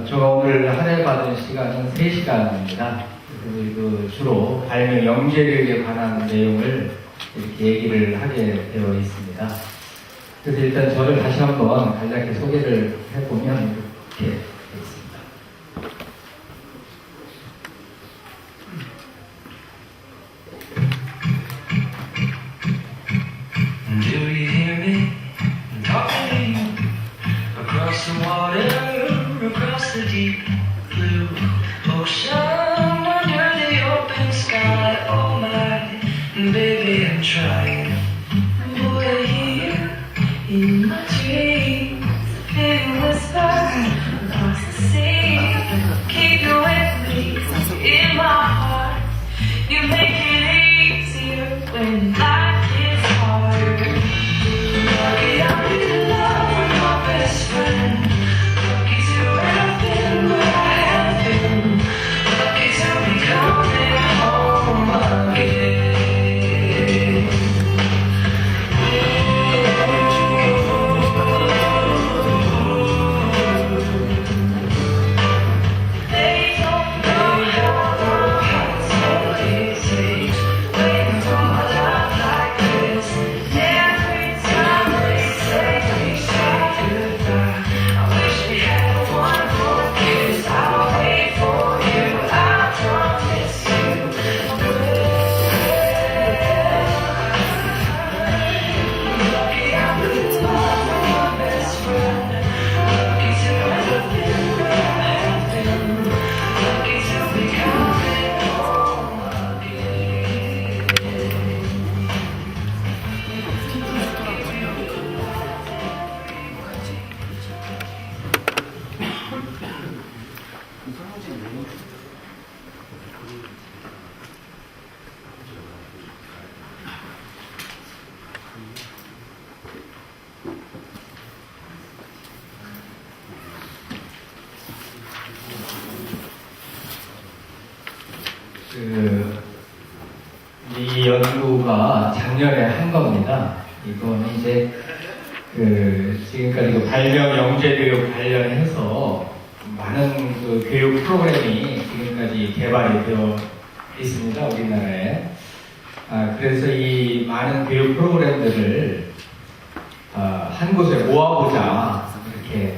제가 오늘 할애받은 시간은 3시간입니다. 그리고 주로 발명 영재교육에 관한 내용을 이렇게 얘기를 하게 되어 있습니다. 그래서 일단 저를 다시 한번 간략히 소개를 해보면 이렇게 되겠습니다. Do you hear me talking across the water, across the deep blue ocean, under the open sky? Oh my, baby, I'm trying. Boy, I hear in my dreams a big whisper across the sea. Keep you with me in my heart. You make it easier when life is hard. Lucky I'm in love with my best friend. Lucky to have been where I have been. Lucky to be coming home again. They don't know how it's easy waiting for my love like this. Every time we say we say goodbye, I wish we had one more kiss. I'll wait for you, I promise you. Lucky I'm in love with my best friend. Lucky to have been where I have been. Lucky to be coming home again. 이 연구가 작년에 한 겁니다. 이거는 이제 지금까지 발명 영재교육 관련해서 많은 교육 프로그램이 지금까지 개발이 되어 있습니다. 우리나라에. 그래서 이 많은 교육 프로그램들을 한 곳에 모아보자. 이렇게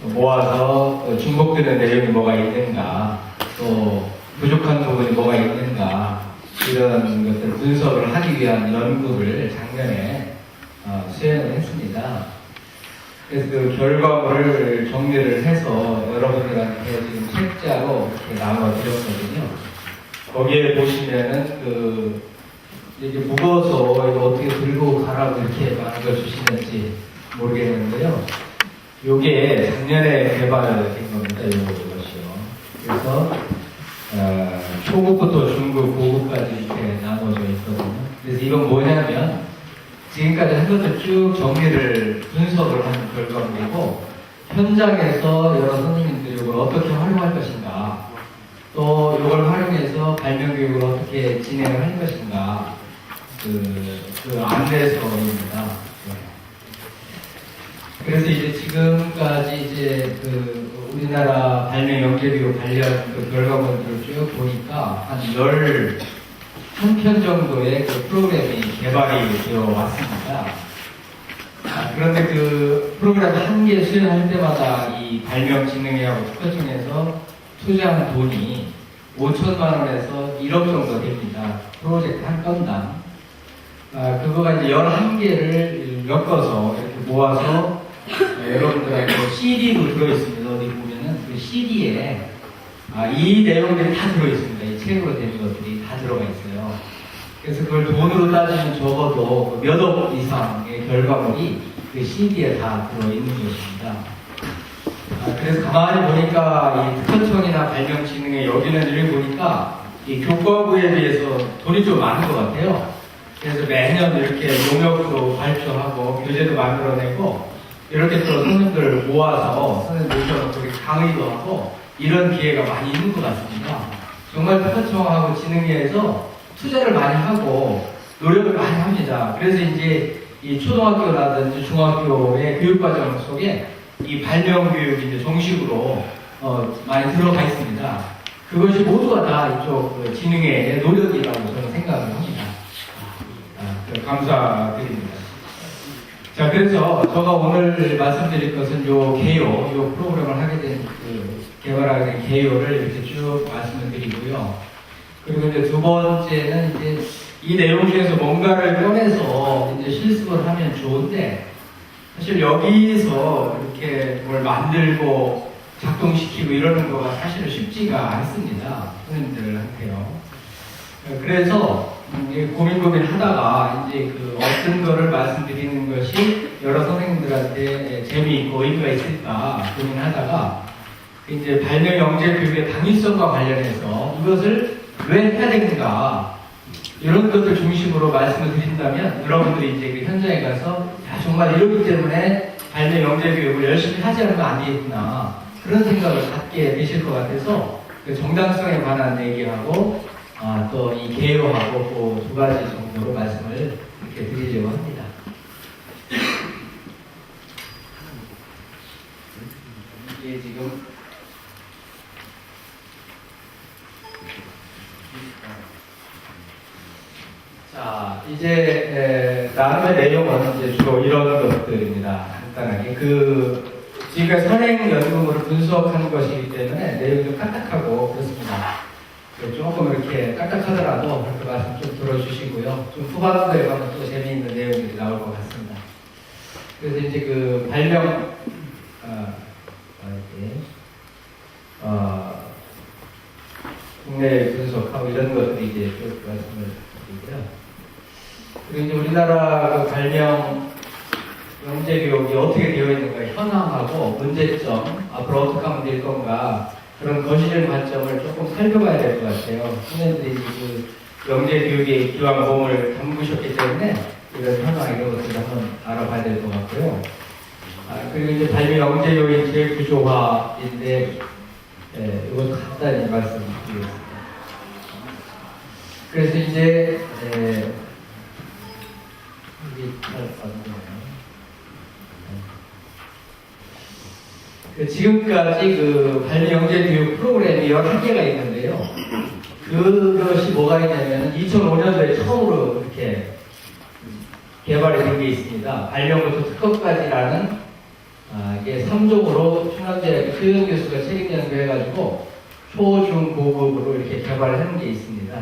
모아서 중복되는 내용이 뭐가 있는가, 또 부족한 부분이 뭐가 있는가, 이런 것들 분석을 하기 위한 연구를 작년에 수행을 했습니다. 그래서 그 결과물을 정리를 해서 여러분들한테 지금 책자로 이렇게 나눠드렸거든요. 거기에 보시면은 이게 무거워서 이거 어떻게 들고 가라고 이렇게 만들어 주시는지 모르겠는데요. 요게 작년에 개발된 겁니다. 이것이요. 그래서 초급부터 중급, 고급까지 이렇게 나눠져 있거든요. 그래서 이건 뭐냐면 지금까지 한 것을 쭉 정리를 분석을 한 결과물이고, 현장에서 여러 선생님들이 이걸 어떻게 활용할 것인가, 또 이걸 활용해서 발명교육을 어떻게 진행을 할 것인가, 그 안내서입니다. 네. 그래서 이제 지금까지 이제 우리나라 발명 영재교육 관련 결과물들을 쭉 보니까 한 11편 정도의 프로그램이 개발이 되어 왔습니다. 그런데 그 프로그램 한 개 수행할 때마다 이 발명 진흥회하고 특허청에서 투자한 돈이 5천만 원에서 1억 정도 됩니다. 프로젝트 한 건당. 그거가 이제 11개를 엮어서 이렇게 모아서 여러분들한테 CD도 들어있습니다. 어디 보면은 그 CD에 이 내용들이 다 들어있습니다. 이 책으로 된 것들이 다 들어가 있어요. 그래서 그걸 돈으로 따지면 적어도 몇 억 이상의 결과물이 그 CD에 다 들어있는 것입니다. 그래서 가만히 보니까 이 특허청이나 발명진흥회 여기는 일 보니까 이 교과부에 비해서 돈이 좀 많은 것 같아요. 그래서 매년 이렇게 용역도 발표하고 교재도 만들어내고 이렇게 또 선생님들을 모아서 선생님 모셔놓고 이렇게 강의도 하고 이런 기회가 많이 있는 것 같습니다. 정말 특허청하고 진흥회에서 투자를 많이 하고 노력을 많이 합니다. 그래서 이제 이 초등학교라든지 중학교의 교육과정 속에 이 발명교육이 이제 정식으로 많이 들어가 있습니다. 그것이 모두가 다 이쪽 그 진흥의 노력이라고 저는 생각을 합니다. 감사드립니다. 자, 그래서 제가 오늘 말씀드릴 것은 요 개요, 요 프로그램을 하게 된, 개발하게 된 개요를 이렇게 쭉 말씀을 드리고요. 그리고 이제 두 번째는 이제 이 내용 중에서 뭔가를 꺼내서 이제 실습을 하면 좋은데, 사실 여기서 이렇게 뭘 만들고 작동시키고 이러는 거가 사실은 쉽지가 않습니다. 선생님들한테요. 그래서 고민 하다가 이제 그 어떤 거를 말씀드리는 것이 여러 선생님들한테 재미있고 의미가 있을까 고민하다가 이제 발명 영재 교육의 당위성과 관련해서 이것을 왜 해야 되는가 이런 것들 중심으로 말씀을 드린다면 여러분들이 이제 그 현장에 가서 야, 정말 이러기 때문에 발명 영재 교육을 열심히 하지 않으면 안 되겠구나 그런 생각을 갖게 되실 것 같아서 그 정당성에 관한 얘기하고 또 이 개요하고 그 두 가지 정도로 말씀을 이렇게 드리려고 합니다. 이게 지금 자 이제 나눔의 내용은 이제 주로 이런 것들입니다. 간단하게 지금까지 선행연금으로 분석하는 것이기 때문에 내용이 좀 까딱하고 그렇습니다. 조금 이렇게 까딱하더라도 그 말씀 좀 들어주시고요. 좀 후반부에 가면 또 재미있는 내용들이 나올 것 같습니다. 그래서 이제 그 발명, 국내 분석하고 이런 것들이 이제 쭉 말씀을 드리고요. 그리고 이제 우리나라 그 발명 영재 교육이 어떻게 되어 있는가, 현황하고 문제점, 앞으로 어떻게 하면 될 건가, 그런 거시적 관점을 조금 살펴봐야 될 것 같아요. 선생님들이 그 영재 교육에 기왕 몸을 담그셨기 때문에 이런 현황 이런 것들을 한번 알아봐야 될 것 같고요. 그리고 이제 발명 영재 교육의 제일 구조화인데, 이것도 간단히 말씀드리겠습니다. 그래서 이제, 이게 잘 안 되나요? 지금까지 그 발명 영재 교육 프로그램이 11개가 있는데요. 그것이 뭐가 있냐면 2005년도에 처음으로 이렇게 개발이 된 게 있습니다. 발명부터 특허까지라는 이게 3종으로 충남대학교 최현 교수가 책임 연구해가지고 초, 중, 고급으로 이렇게 개발을 하는 게 있습니다.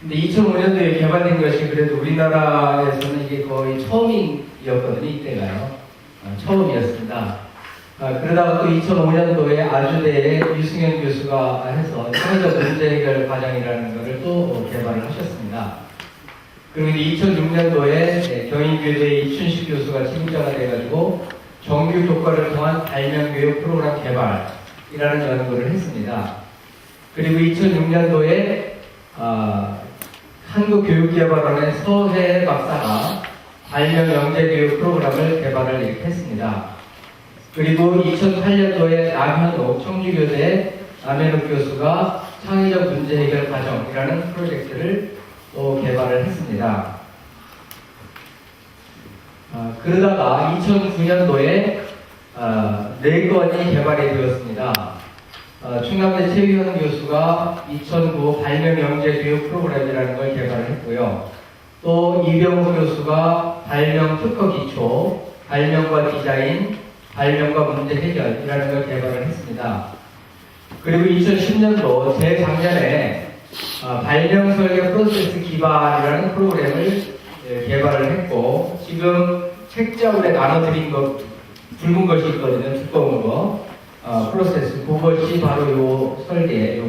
근데 2005년도에 개발된 것이 그래도 우리나라에서는 이게 거의 처음이었거든요. 이때가요. 처음이었습니다. 그러다가 또 2005년도에 아주대의 유승현 교수가 해서 창의적 문제 해결 과정이라는 것을 또 개발을 하셨습니다. 그리고 2006년도에 경인교대의 이춘식 교수가 책임자가 돼가지고 정규 교과를 통한 발명 교육 프로그램 개발이라는 연구를 했습니다. 그리고 2006년도에 한국교육개발원의 서해 박사가 발명 영재 교육 프로그램을 개발을 이렇게 했습니다. 그리고 2008년도에 남현욱 청주교대 남현욱 교수가 창의적 문제 해결 과정이라는 프로젝트를 또 개발을 했습니다. 그러다가 2009년도에 4건이 개발이 되었습니다. 충남대 최규현 교수가 2009 발명 영재 교육 프로그램이라는 걸 개발을 했고요. 또 이병호 교수가 발명 특허 기초, 발명과 디자인, 발명과 문제 해결이라는 걸 개발을 했습니다. 그리고 2010년도 재작년에 발명 설계 프로세스 기반이라는 프로그램을 개발을 했고 지금 책자울에 나눠드린 것 붉은 것이 있거든요. 두꺼운 거 프로세스 그것이 바로 요 설계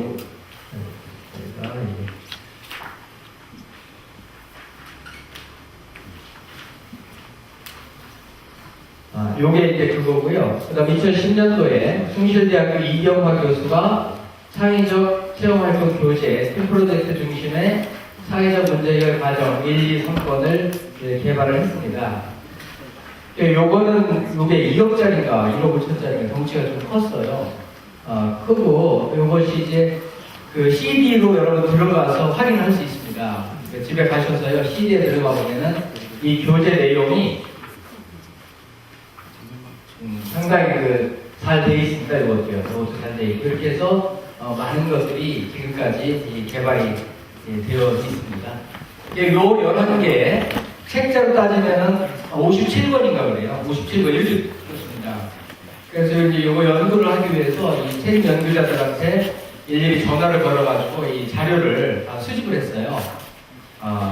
요게 이제 그거고요. 그 다음 2010년도에 숭실대학교 이경화 교수가 창의적 체험활동 교재 스팀 프로젝트 중심의 창의적 문제 해결 과정 1, 2, 3건을 개발을 했습니다. 요거는 요게 2억짜리인가 1억 5천짜리인가 덩치가 좀 컸어요. 크고 요것이 이제 그 CD로 여러분 들어가서 확인할 수 있습니다. 집에 가셔서요 CD에 들어가 보면은 이 교재 내용이 상당히 그 잘 돼 있습니다. 이것도 잘 돼 있고 이렇게 해서 많은 것들이 지금까지 개발이 되어 있습니다. 요 여러 개 책자로 따지면은 57권인가 그래요. 57권 이렇게 그렇습니다. 그래서 이제 이거 연구를 하기 위해서 이 책 연구자들한테 일일이 전화를 걸어가지고 이 자료를 다 수집을 했어요.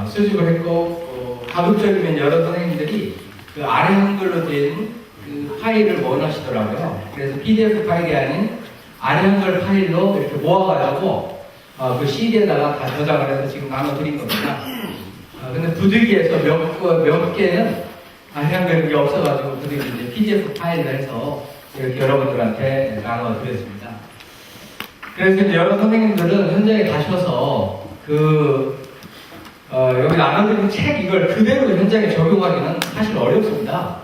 수집을 했고 가급적이면 여러 선생님들이 그 아래 한글로 된 그 파일을 원하시더라고요. 그래서 PDF 파일이 아닌 아래 한글 파일로 이렇게 모아가지고 그 CD에다가 다 저장을 해서 지금 나눠드린 겁니다. 근데 부득이해서 몇 개는 아래 한글이 없어가지고 부득이 이제 PDF 파일을 해서 이렇게 여러분들한테 나눠드렸습니다. 그래서 이제 여러 선생님들은 현장에 가셔서 여기 나눠드린 책 이걸 그대로 현장에 적용하기는 사실 어렵습니다.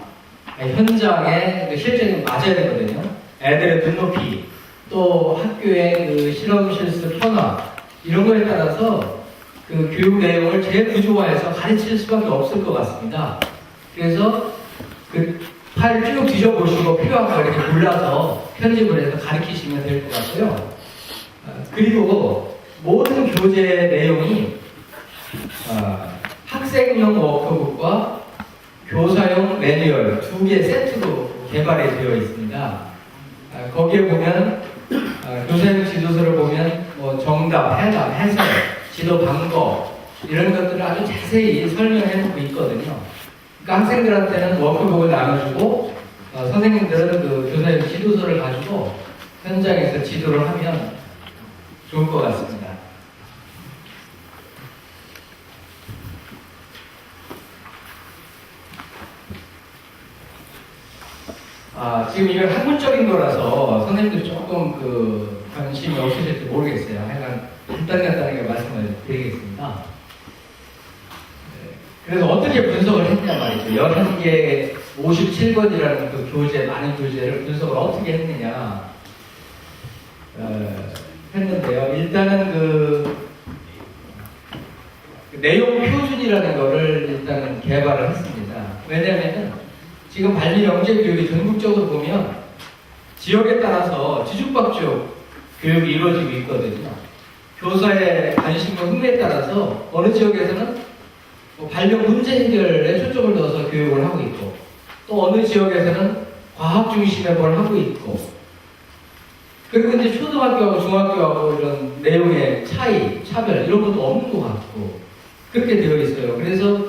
현장에 실제는 맞아야 되거든요. 애들의 눈높이, 또 학교의 그 실험 실습 현황 이런 거에 따라서 그 교육 내용을 재구조화해서 가르칠 수밖에 없을 것 같습니다. 그래서 그 파일 쭉 뒤져보시고 필요한 거 이렇게 골라서 편집을 해서 가르치시면 될 것 같고요. 그리고 모든 교재 내용이 학생용 워크북과 교사용 매뉴얼 두 개 세트로 개발이 되어 있습니다. 거기에 보면 교사용 지도서를 보면 뭐 정답, 해답, 해설, 지도 방법 이런 것들을 아주 자세히 설명해 놓고 있거든요. 그러니까 학생들한테는 워크북을 나눠주고 선생님들은 그 교사용 지도서를 가지고 현장에서 지도를 하면 좋을 것 같습니다. 지금 이건 학문적인 거라서 선생님들 조금 관심이 없으실지 모르겠어요. 하여간 간단하게 말씀을 드리겠습니다. 그래서 어떻게 분석을 했냐 말이죠. 11개 57권이라는 그 교재, 많은 교재를 분석을 어떻게 했느냐 했는데요. 일단은 그 내용 표준이라는 거를 일단은 개발을 했습니다. 왜냐면은 지금 발리 영재 교육이 전국적으로 보면 지역에 따라서 뒤죽박죽 교육이 이루어지고 있거든요. 교사의 관심과 흥미에 따라서 어느 지역에서는 발령 문제 해결에 초점을 둬서 교육을 하고 있고 또 어느 지역에서는 과학 중심의 뭘 하고 있고 그리고 이제 초등학교하고 중학교하고 이런 내용의 차이, 차별 이런 것도 없는 것 같고 그렇게 되어 있어요. 그래서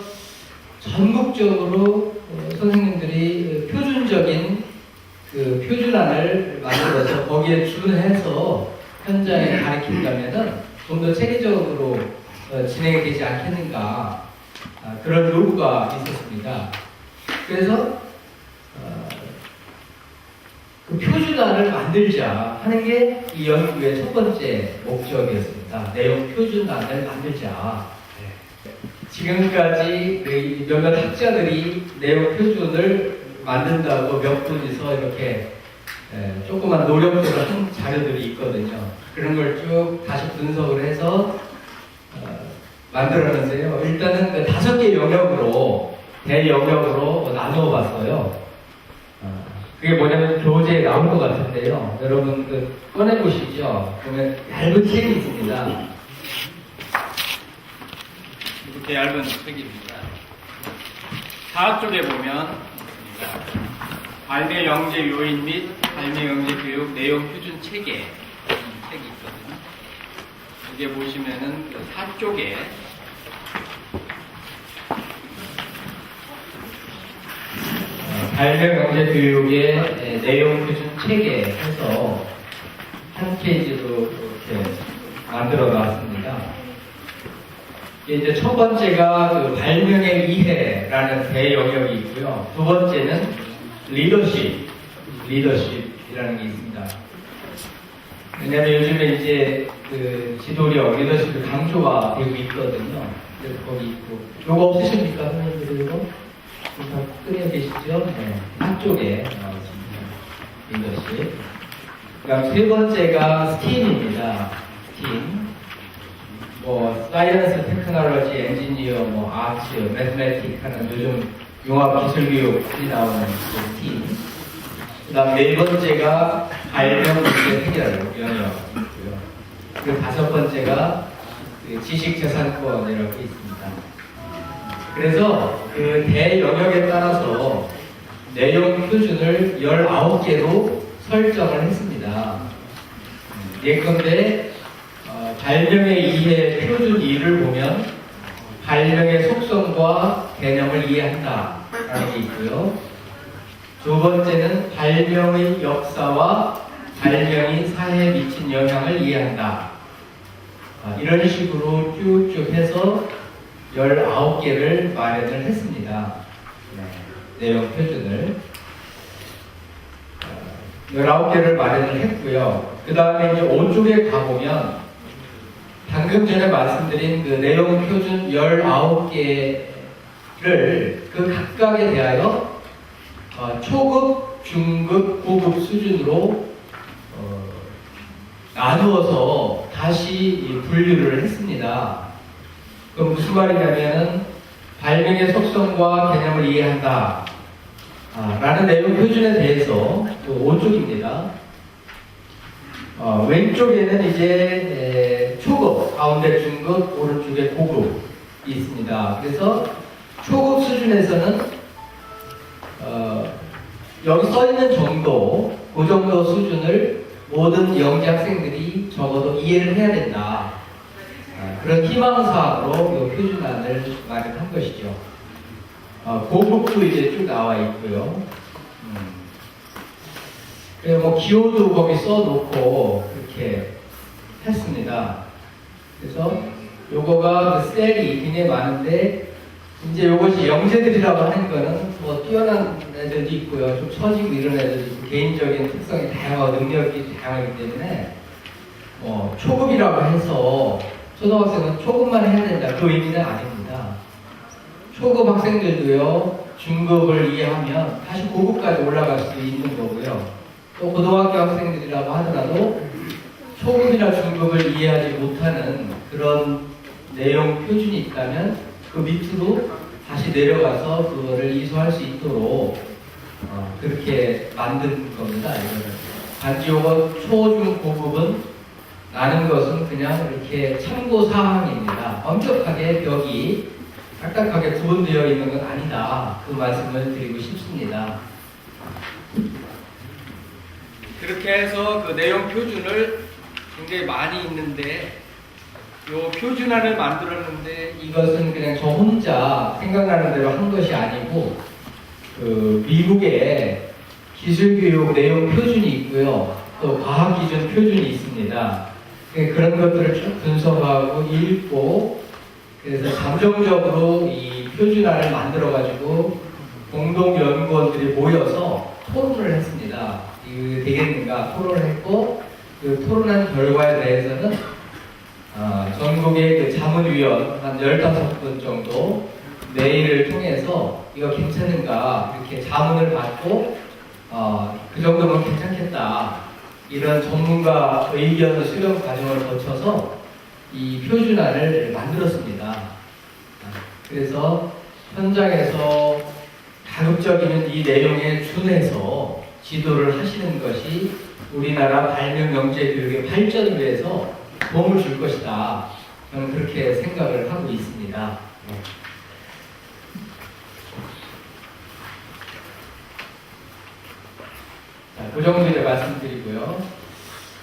전국적으로 선생님들이 표준적인 그 표준안을 만들어서 거기에 준해서 현장에 가르친다면은 좀 더 체계적으로 진행이 되지 않겠는가 그런 요구가 있었습니다. 그래서 그 표준안을 만들자 하는 게 이 연구의 첫 번째 목적이었습니다. 내용 표준안을 만들자. 지금까지 몇몇 학자들이 내용 표준을 만든다고 몇 분이서 이렇게 조그만 노력들을 한 자료들이 있거든요. 그런 걸 쭉 다시 분석을 해서 만들었는데요. 일단은 그 5개 영역으로 대영역으로 나누어 봤어요. 그게 뭐냐면 교재에 나올 것 같은데요. 여러분 꺼내보시죠. 보면 얇은 책이 있습니다. 이렇게 얇은 책입니다. 좌쪽에 보면 발매 영재 요인 및 발매 영재 교육 내용 표준 체계 책이 있거든요. 이게 보시면은 사쪽에 발매 영재 교육의 내용 표준 체계 해서 한 페이지로 이렇게 만들어 놨습니다. 이제 첫 번째가 그 발명의 이해라는 대영역이 있고요. 두 번째는 리더십이라는 게 있습니다. 왜냐면 요즘에 이제 그 지도력, 리더십이 강조가 되고 있거든요. 그래서 거기 있고. 요거 없으십니까? 선생님들 이거? 다 끄려 계시죠? 네. 한쪽에 나와 있습니다. 리더십. 그다음 세 번째가 스팀입니다. 스팀. 사이언스, 테크놀로지, 엔지니어, 아트, 매스매틱 하는 요즘 융합 기술 교육이 나오는 그 팀. 그다음 네 번째가 발명 문제 해결 영역 있고요. 그리고 다섯 번째가 그 지식재산권이라고 있습니다. 그래서 그 대영역에 따라서 내용 표준을 19개로 설정을 했습니다. 예컨대 발명의 이해 표준 2를 보면 발명의 속성과 개념을 이해한다 라는 게 있고요. 두 번째는 발명의 역사와 발명이 사회에 미친 영향을 이해한다. 이런 식으로 쭉쭉 해서 19개를 마련을 했습니다. 내용 표준을 19개를 마련을 했고요. 그 다음에 이제 5쪽에 가보면 방금 전에 말씀드린 그 내용 표준 19개를 그 각각에 대하여 초급, 중급, 고급 수준으로 나누어서 다시 분류를 했습니다. 그럼 무슨 말이냐면은 발명의 속성과 개념을 이해한다 라는 내용 표준에 대해서 그 5쪽입니다. 왼쪽에는 이제 초급, 가운데 중급, 오른쪽에 고급이 있습니다. 그래서 초급 수준에서는 여기 써 있는 정도, 그 정도 수준을 모든 영재 학생들이 적어도 이해를 해야 된다. 그런 희망사항으로 이 표준안을 마련한 것이죠. 고급도 이제 쭉 나와 있고요. 뭐 기호도 거기 써놓고 이렇게 했습니다. 그래서 요거가 그 셀이 굉장히 많은데 이제 요것이 영재들이라고 하는 거는 뭐 뛰어난 애들도 있고요. 좀 처지고 이런 애들도 있고 개인적인 특성이 다양하고 능력이 다양하기 때문에 초급이라고 해서 초등학생은 초급만 해야 된다. 그 의미는 아닙니다. 초급 학생들도요. 중급을 이해하면 다시 고급까지 올라갈 수도 있는 거고요. 또 고등학교 학생들이라고 하더라도 초급이나 중급을 이해하지 못하는 그런 내용 표준이 있다면 그 밑으로 다시 내려가서 그거를 이수할 수 있도록 그렇게 만든 겁니다. 이거는. 단지 요거 초, 중, 고급은 라는 것은 그냥 이렇게 참고 사항입니다. 엄격하게 벽이 딱딱하게 구분되어 있는 건 아니다. 그 말씀을 드리고 싶습니다. 그렇게 해서 그 내용 표준을 굉장히 많이 있는데 요 표준안을 만들었는데 이것은 그냥 저 혼자 생각나는 대로 한 것이 아니고 그 미국의 기술교육 내용 표준이 있고요. 또 과학기준 표준이 있습니다. 그런 것들을 쭉 분석하고 읽고 그래서 잠정적으로 이 표준안을 만들어가지고 공동연구원들이 모여서 토론을 했습니다. 이거 되겠는가 토론을 했고 그 토론한 결과에 대해서는 전국의 그 자문위원 한 15분 정도 메일을 통해서 이거 괜찮은가 이렇게 자문을 받고 그 정도면 괜찮겠다. 이런 전문가 의견 수렴 과정을 거쳐서 이 표준안을 만들었습니다. 그래서 현장에서 가급적이면 이 내용에 준해서 지도를 하시는 것이 우리나라 발명 영재 교육의 발전을 위해서 도움을 줄 것이다. 저는 그렇게 생각을 하고 있습니다. 그 정도 이제 말씀드리고요.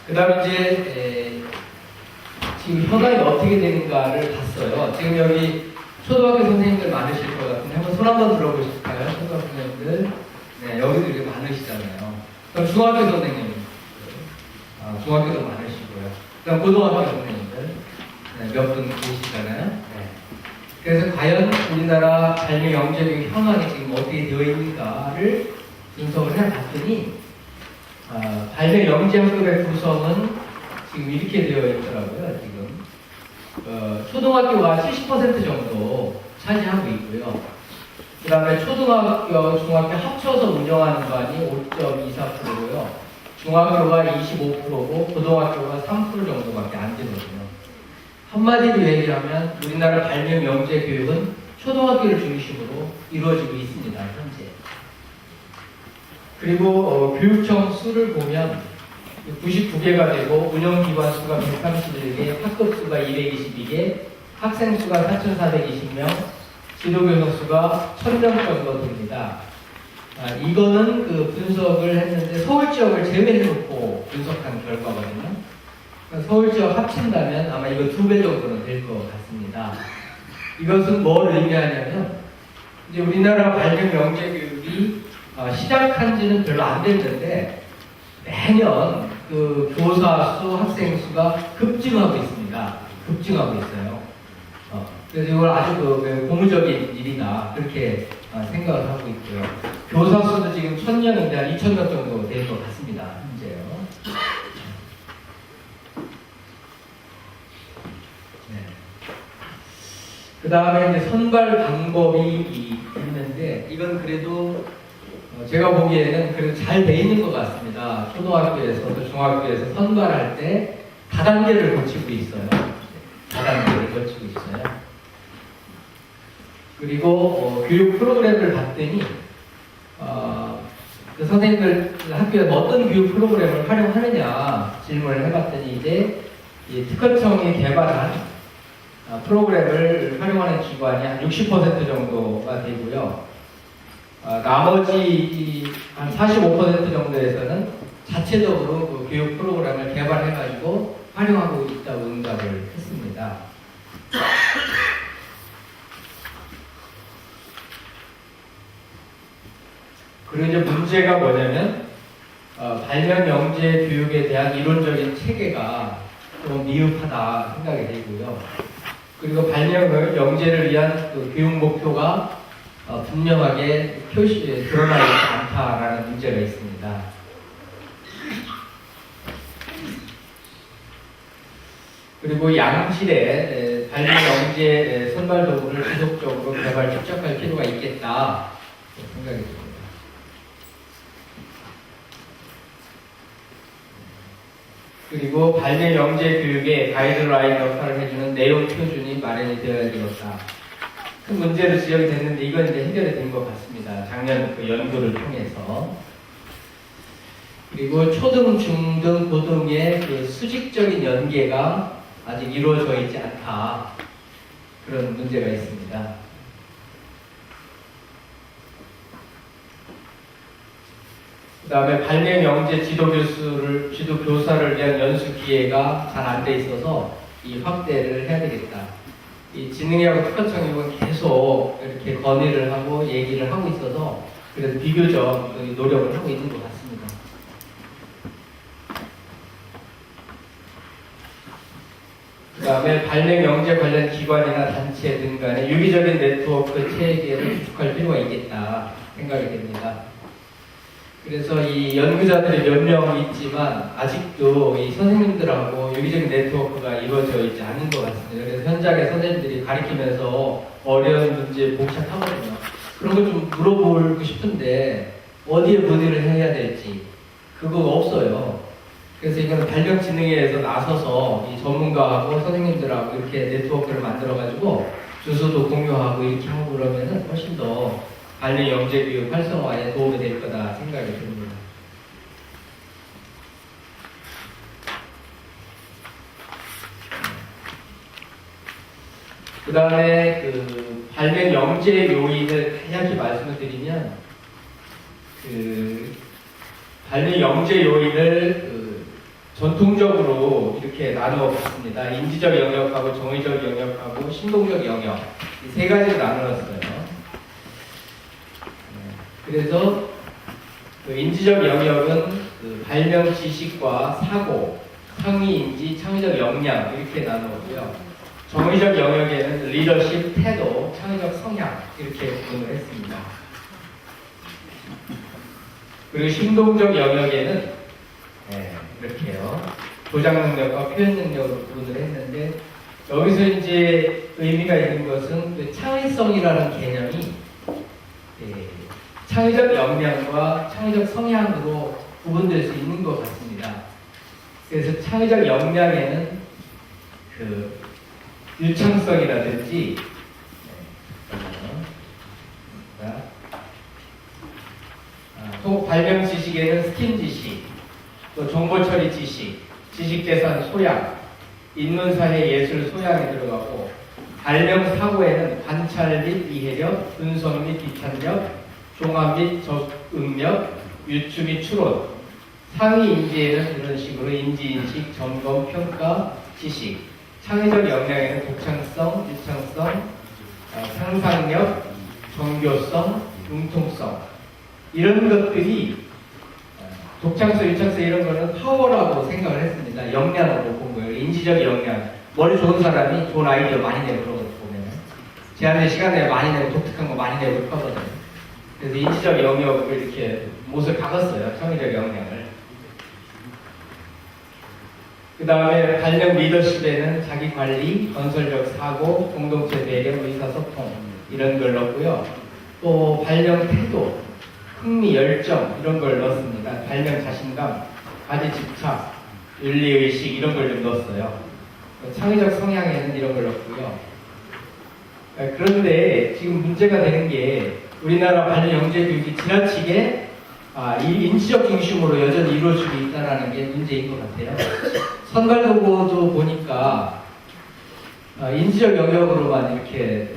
그 다음에 이제 지금 현황이 어떻게 되는가를 봤어요. 지금 여기 초등학교 선생님들 많으실 것 같은데 한번 손 한번 들어보실까요? 초등학교 선생님들. 네, 여기도 이렇게 많으시잖아요. 그럼 중학교 선생님. 중학교도 많으시고요. 그다음 고등학교 선생님들. 네, 몇 분 계시잖아요. 네. 그래서 과연 우리나라 발명 영재교육 현황이 지금 어떻게 되어 있는가를 분석을 해봤더니 발명 영재학급의 구성은 지금 이렇게 되어 있더라고요. 지금 초등학교가 70% 정도 차지하고 있고요. 그 다음에 초등학교, 중학교 합쳐서 운영하는 반이 5.24%고요. 중학교가 25%고 고등학교가 3% 정도밖에 안 되거든요. 한마디로 얘기하면 우리나라 발명 영재 교육은 초등학교를 중심으로 이루어지고 있습니다. 현재. 그리고 교육청 수를 보면 99개가 되고 운영기관 수가 131개, 학급 수가 222개, 학생 수가 4,420명, 지도교사 수가 1,000명 정도 됩니다. 이거는 그 분석을 했는데 서울 지역을 제외해놓고 분석한 결과거든요. 그러니까 서울 지역 합친다면 아마 이거 2배 정도는 될 것 같습니다. 이것은 뭘 의미하냐면 이제 우리나라 발령 영재 교육이 시작한 지는 별로 안 됐는데 매년 그 교사 수, 학생 수가 급증하고 있습니다. 급증하고 있어요. 그래서 이걸 아주 그 고무적인 일이다 그렇게 생각을 하고 있고요. 교사 수도 지금 1,000명인데 한 2,000명 정도 될 것 같습니다. 현재요. 네. 그 다음에 이제 선발 방법이 있는데 이건 그래도 제가 보기에는 그래도 잘 돼 있는 것 같습니다. 초등학교에서도 중학교에서 선발할 때 다단계를 거치고 있어요. 다단계를 거치고 있어요. 그리고 교육 프로그램을 봤더니 그 선생님들 학교에서 어떤 교육 프로그램을 활용하느냐 질문을 해봤더니 이제 이 특허청이 개발한 프로그램을 활용하는 기관이 한 60% 정도가 되고요. 나머지 한 45% 정도에서는 자체적으로 그 교육 프로그램을 개발해가지고 활용하고 있다고 응답을 했습니다. 그리고 이제 문제가 뭐냐면 발명 영재 교육에 대한 이론적인 체계가 좀 미흡하다 생각이 되고요. 그리고 발명 영재를 위한 그 교육 목표가 분명하게 드러나 있지 않다라는 문제가 있습니다. 그리고 양질의 발명 영재 선발 도구를 지속적으로 개발 집착할 필요가 있겠다 생각이 듭니다. 그리고 발명 영재 교육의 가이드라인 역할을 해주는 내용 표준이 마련이 되어야 되겠다. 큰 문제로 지적이 됐는데 이건 이제 해결이 된 것 같습니다. 작년 그 연구를 통해서. 그리고 초등, 중등, 고등의 그 수직적인 연계가 아직 이루어져 있지 않다. 그런 문제가 있습니다. 그 다음에 발명 영재 지도교사를 위한 연수 기회가 잘 안 돼 있어서 이 확대를 해야 되겠다. 이 지능의학과 특허청이 계속 이렇게 건의를 하고 얘기를 하고 있어서 그래도 비교적 노력을 하고 있는 것 같습니다. 그 다음에 발명 영재 관련 기관이나 단체 등 간의 유기적인 네트워크 체계를 구축할 필요가 있겠다 생각이 됩니다. 그래서 이 연구자들이 몇 명 있지만 아직도 이 선생님들하고 유기적인 네트워크가 이루어져 있지 않은 것 같습니다. 그래서 현장에 선생님들이 가르치면서 어려운 문제 복잡하거든요. 그런 걸 좀 물어보고 싶은데 어디에 문의를 해야 될지 그거 없어요. 그래서 이건 발명진흥회에서 나서서 이 전문가하고 선생님들하고 이렇게 네트워크를 만들어가지고 주소도 공유하고 이렇게 하고 그러면은 훨씬 더 발명 영재 교육 활성화에 도움이 될 거다 생각이 듭니다. 그 다음에 그 발명 영재 요인을 간략히 말씀을 드리면 그 발명 영재 요인을 전통적으로 이렇게 나누어 봤습니다. 인지적 영역하고 정의적 영역하고 신동적 영역 이 세 가지로 나누었어요. 그래서 그 인지적 영역은 그 발명 지식과 사고, 상위인지, 창의적 역량 이렇게 나누었고요. 정의적 영역에는 리더십, 태도, 창의적 성향 이렇게 구분을 했습니다. 그리고 신동적 영역에는 이렇게요. 조작 능력과 표현 능력으로 구분을 했는데 여기서 이제 의미가 있는 것은 그 창의성이라는 개념이 창의적 역량과 창의적 성향으로 구분될 수 있는 것 같습니다. 그래서 창의적 역량에는 그 유창성이라든지 발명 지식에는 스팀 지식, 또 정보 처리 지식, 지식 재산 소양, 인문사회 예술 소양이 들어가고, 발명 사고에는 관찰 및 이해력, 분석 및 비판력, 종합 및 적응력, 유추 및 추론, 상위 인지에는 이런 식으로 인지인식, 점검, 평가, 지식, 창의적 역량에는 독창성, 유창성, 상상력, 정교성, 융통성, 이런 것들이 독창성, 유창성 이런 거는 파워라고 생각을 했습니다. 역량으로 본 거예요. 인지적 역량. 머리 좋은 사람이 좋은 아이디어 많이 내고 그런 거 보면 제한된 시간에 많이 내고 독특한 거 많이 내고 하거든요. 그래서 인지적 영역을 이렇게 못을 박았어요. 창의적 역량을. 그 다음에 발명 리더십에는 자기 관리, 건설적 사고, 공동체 배려, 의사소통 이런 걸 넣고요. 또 발명 태도, 흥미, 열정 이런 걸 넣었습니다. 발명 자신감, 가지 집착, 윤리의식 이런 걸 좀 넣었어요. 창의적 성향에는 이런 걸 넣고요. 그런데 지금 문제가 되는 게 우리나라 발명 영재 교육이 지나치게 이 인지적 중심으로 여전히 이루어지고 있다는 게 문제인 것 같아요. 선발도구도 보니까 인지적 영역으로만 이렇게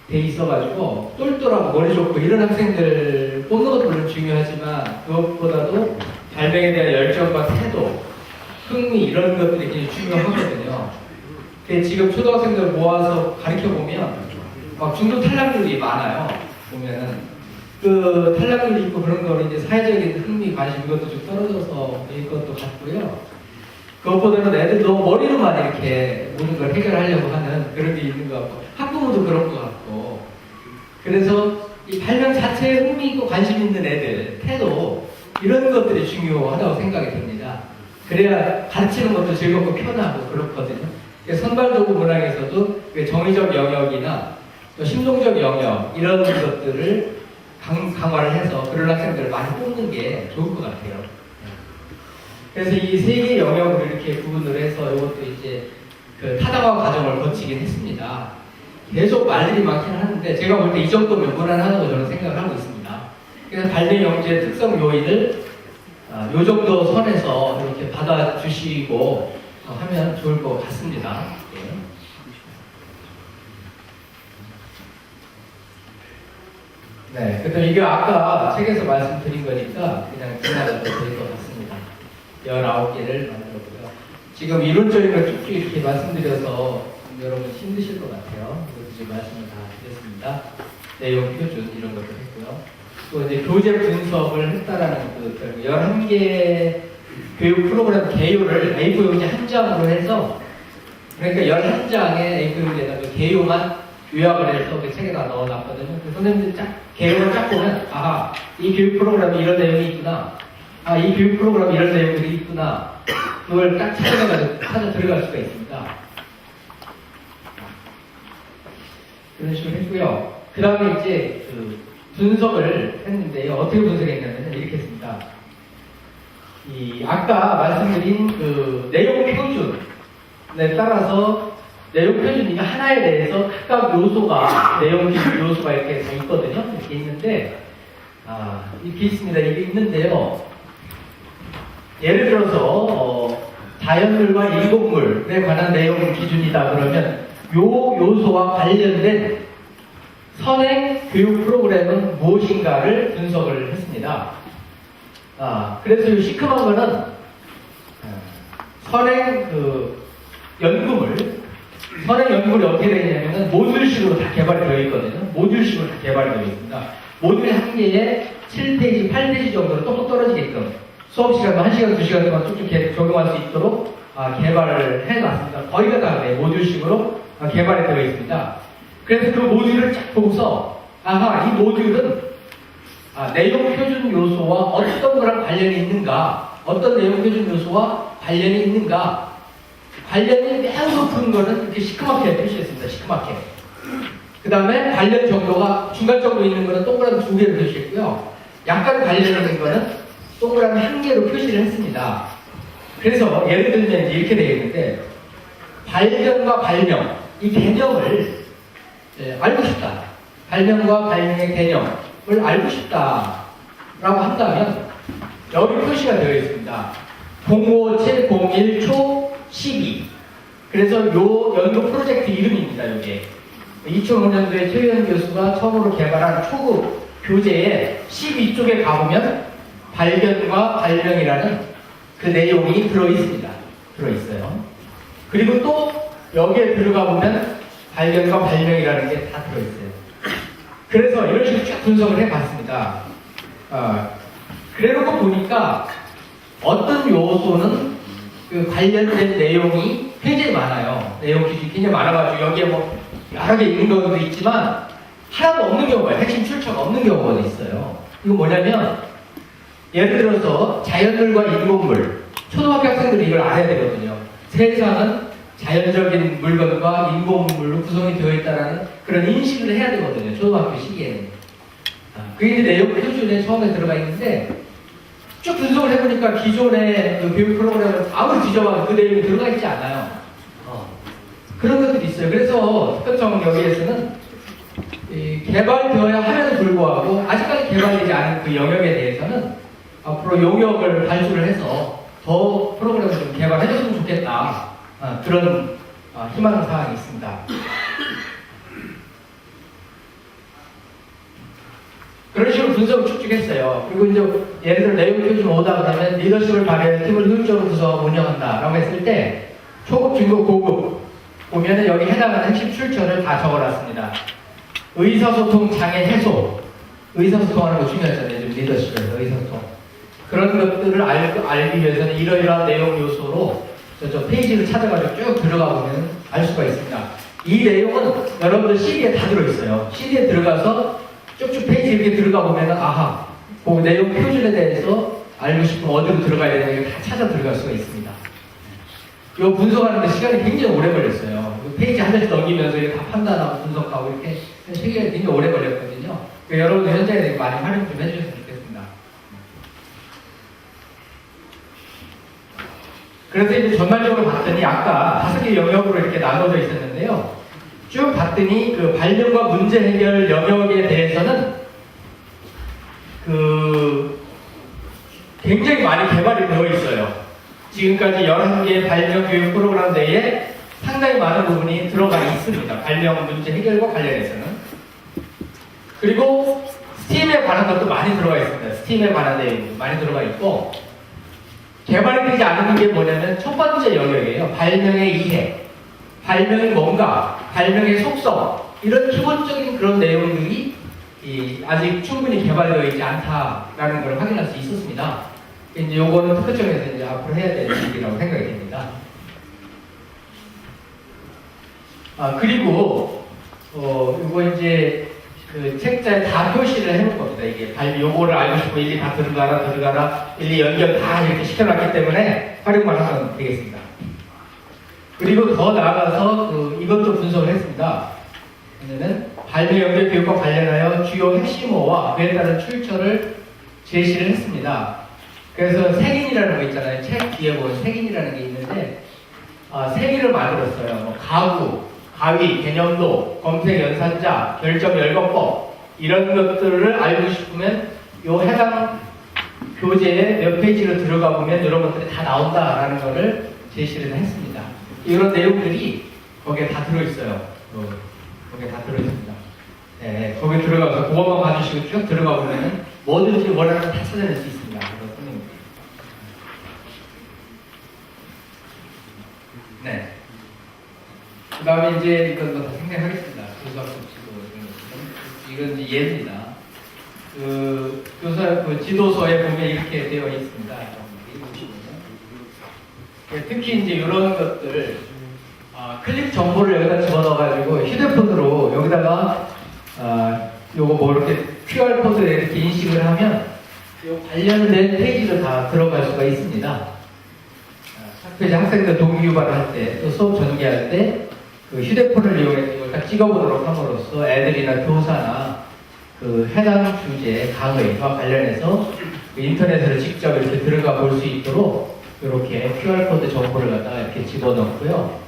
돼 있어가지고 똘똘하고 머리 좋고 이런 학생들 뽑는 것도 물론 중요하지만 그것보다도 발명에 대한 열정과 태도, 흥미 이런 것들이 굉장히 중요하거든요. 근데 지금 초등학생들 모아서 가르쳐보면 막 중도 탈락률이 많아요. 보면은 그 탈락률이 있고 그런 거는 이제 사회적인 흥미, 관심 이것도 좀 떨어져서 이것도 같고요. 그것보다는 애들 너무 머리로만 이렇게 모든 걸 해결하려고 하는 그런 게 있는 것 같고 학부모도 그런 것 같고 그래서 이 발명 자체에 흥미 있고 관심 있는 애들 태도 이런 것들이 중요하다고 생각이 듭니다. 그래야 가르치는 것도 즐겁고 편하고 그렇거든요. 선발도구 문항에서도 정의적 영역이나 심동적 영역 이런 것들을 강화를 해서 그런 학생들을 많이 뽑는 게 좋을 것 같아요. 그래서 이 세 개의 영역을 이렇게 구분을 해서 이것도 이제 그 타당화 과정을 거치긴 했습니다. 계속 말들이 많긴 하는데 제가 볼 때 이 정도면 무난하다고 저는 생각을 하고 있습니다. 그래서 발명 영재의 특성 요인을 요 정도 선에서 이렇게 받아주시고 하면 좋을 것 같습니다. 네, 그다음 이게 아까 책에서 말씀드린 거니까 그냥 지나가도 될 것 같습니다. 19개를 만들었고요. 지금 이론적인 걸 쭉쭉 이렇게 말씀드려서 여러분 힘드실 것 같아요. 이것도 지금 말씀을 다 드렸습니다. 내용 표준 이런 것도 했고요. 또 이제 교재 분석을 했다라는 그 11개 교육 프로그램 개요를 A4 용지 한 장으로 해서 그러니까 11장의 A4 용지에다 그 개요만 요약을 해서 그 책에다 넣어놨거든요. 그 선생님들 개요를 쫙 보면 아하 이 교육 프로그램에 이런 내용이 있구나. 이 교육 프로그램에 이런 내용들이 있구나. 그걸 딱 찾아 들어갈 수가 있습니다. 그런 식으로 했고요. 그 다음에 이제 그 분석을 했는데요. 어떻게 분석했냐면 이렇게 했습니다. 아까 말씀드린 그 내용 표준에 따라서 내용 표준이 하나에 대해서 각각 요소가 내용 기준 요소가 이렇게 다 있거든요. 이렇게 있는데 이렇게 있습니다. 이게 있는데요. 예를 들어서 자연물과 일곡물에 관한 내용 기준이다 그러면 요 요소와 관련된 선행 교육 프로그램은 무엇인가를 분석을 했습니다. 그래서 이 시큼한 거는 선행 연구물이 어떻게 되어 있냐면 모듈식으로 다 개발이 되어 있거든요. 모듈식으로 다 개발이 되어 있습니다. 모듈 한 개에 7페이지, 8페이지 정도로 똑똑 떨어지게끔 수업 시간도 1시간, 2시간 동안 쭉쭉 적용할 수 있도록 개발을 해놨습니다. 거의가 다 모듈식으로 개발이 되어 있습니다. 그래서 그 모듈을 쫙 보고서 이 모듈은 내용 표준 요소와 어떤 거랑 관련이 있는가, 어떤 내용 표준 요소와 관련이 있는가, 관련이 매우 높은 거는 이렇게 시커멓게 표시했습니다. 시커멓게. 그 다음에 관련 정도가 중간 정도 있는 거는 동그라미 2개로 표시했고요. 약간 관련 있는 거는 동그라미 1개로 표시를 했습니다. 그래서 예를 들면 이렇게 되어 있는데 발견과 발명, 이 개념을 알고 싶다. 발명과 발명의 개념을 알고 싶다. 라고 한다면 여기 표시가 되어 있습니다. 05701초 12. 그래서 요 연구 프로젝트 이름입니다. 이게 2005년도에 최유현 교수가 처음으로 개발한 초급 교재에 12쪽에 가보면 발견과 발명이라는 그 내용이 들어있습니다. 들어있어요. 그리고 또 여기에 들어가 보면 발견과 발명이라는 게 다 들어있어요. 그래서 이런 식으로 쭉 분석을 해봤습니다. 그래놓고 보니까 어떤 요소는 그 관련된 내용이 굉장히 많아요. 내용 기준이 굉장히 많아가지고 여기에 뭐 여러 개 있는 경우도 있지만 하나도 없는 경우가 핵심 출처가 없는 경우가 있어요. 이거 뭐냐면 예를 들어서 자연물과 인공물, 초등학교 학생들이 이걸 알아야 되거든요. 세상은 자연적인 물건과 인공물로 구성이 되어 있다는 그런 인식을 해야 되거든요. 초등학교 시기에는. 그게 이제 내용 표준에 처음에 들어가 있는데 쭉 분석을 해보니까 기존의 그 교육 프로그램을 아무리 뒤져봐도 그 내용이 들어가 있지 않아요. 그런 것들이 있어요. 그래서 특허청 여기에서는 개발되어야 함에도 불구하고 아직까지 개발되지 않은 그 영역에 대해서는 앞으로 용역을 발주를 해서 더 프로그램을 좀 개발해줬으면 좋겠다. 그런 희망사항이 있습니다. 그런 식으로 분석을 축적했어요. 그리고 이제 예를 들어 내용 표준 오다 그러면 리더십을 발휘해 팀을 효율적으로 구성하고 운영한다 라고 했을 때 초급, 중급, 고급 보면은 여기 해당하는 핵심 출처를 다 적어놨습니다. 의사소통 장애 해소. 의사소통하는 거 중요하잖아요. 지금 리더십에서 의사소통. 그런 것들을 알기 위해서는 이러이러한 내용 요소로 저 페이지를 찾아가지고 쭉 들어가 보면 알 수가 있습니다. 이 내용은 여러분들 CD에 다 들어있어요. CD에 들어가서 쭉쭉 페이지 이렇게 들어가 보면 아하, 그 내용 표준에 대해서 알고 싶으면 어디로 들어가야 되나 다 찾아 들어갈 수가 있습니다. 이거 분석하는데 시간이 굉장히 오래 걸렸어요. 페이지 한 장씩 넘기면서 이렇게 다 판단하고 분석하고 이렇게 시간이 굉장히 오래 걸렸거든요. 그러니까 여러분들 현장에 많이 활용 좀 해주셨으면 좋겠습니다. 그래서 이제 전반적으로 봤더니 아까 5개 영역으로 이렇게 나눠져 있었는데요. 쭉 봤더니 그 발명과 문제 해결 영역에 대해서는 굉장히 많이 개발이 되어 있어요. 지금까지 11개의 발명 교육 프로그램 내에 상당히 많은 부분이 들어가 있습니다. 발명 문제 해결과 관련해서는. 그리고 스팀에 관한 것도 많이 들어가 있습니다. 스팀에 관한 내용도 많이 들어가 있고 개발이 되지 않은 게 뭐냐면 첫 번째 영역이에요. 발명의 이해. 발명이 뭔가, 발명의 속성, 이런 기본적인 그런 내용들이 아직 충분히 개발되어 있지 않다라는 걸 확인할 수 있었습니다. 이제 요거는 특허청에서 이제 앞으로 해야 될 일이라고 생각이 됩니다. 그리고, 요거 이제 그 책자에 다 표시를 해놓은 겁니다. 이게 요거를 알고 싶고 일일이 다 들어가라, 일일이 연결 다 이렇게 시켜놨기 때문에 활용만 하면 되겠습니다. 그리고 더 나아가서 이것도 분석을 했습니다. 왜냐면 발명 연결 교육과 관련하여 주요 핵심어와 그에 따른 출처를 제시를 했습니다. 그래서 색인이라는 거 있잖아요. 책 뒤에 보면 색인이라는 게 있는데 색인을 만들었어요. 뭐 가구, 가위, 개념도, 검색 연산자, 결정 열거법 이런 것들을 알고 싶으면 요 해당 교재에 몇 페이지로 들어가 보면 이런 것들이 다 나온다라는 거를 제시를 했습니다. 이런 내용들이 거기에 다 들어있어요. 거기에 다 들어있습니다. 네, 거기 들어가서 그것만 봐주시고 쭉 들어가 보면 뭐든지 원하는 거 다 찾아낼 수 있습니다. 네. 그 다음에 이제 이건 뭐 다 생략하겠습니다. 교사학습 지도 이건 이제 예입니다. 교사 지도서에 보면 이렇게 되어 있습니다. 특히 이제 이런 것들 클릭 정보를 여기다 집어넣어가지고 휴대폰으로 여기다가 요거 뭐 이렇게 QR 코드에 이렇게 인식을 하면 요 관련된 페이지로 다 들어갈 수가 있습니다. 이제 학생들 동기 유발할 때, 또 수업 전개할 때, 그 휴대폰을 이용해서 이걸 딱 찍어보도록 함으로써 애들이나 교사나 그 해당 주제, 강의와 관련해서 그 인터넷으로 직접 이렇게 들어가 볼 수 있도록 이렇게 QR코드 정보를 갖다가 이렇게 집어넣고요.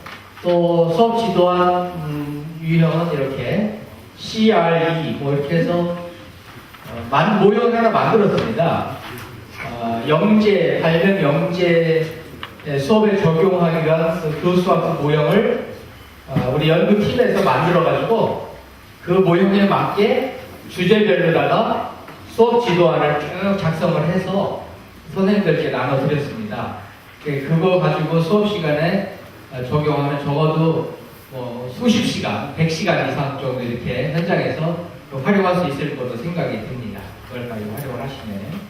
또 수업 지도안 유형은 이렇게 CRE, 뭐 이렇게 해서 모형을 하나 만들었습니다. 영재, 발명 영재 수업에 적용하기 위한 그 교수와 그 모형을 우리 연구팀에서 만들어가지고 그 모형에 맞게 주제별로다가 수업 지도안을 쭉 작성을 해서 선생님들께 나눠드렸습니다. 그거 가지고 수업 시간에 적용하면 적어도 뭐 수십 시간, 100시간 이상 정도 이렇게 현장에서 활용할 수 있을 거로 생각이 듭니다. 그걸 가지고 활용을 하시면.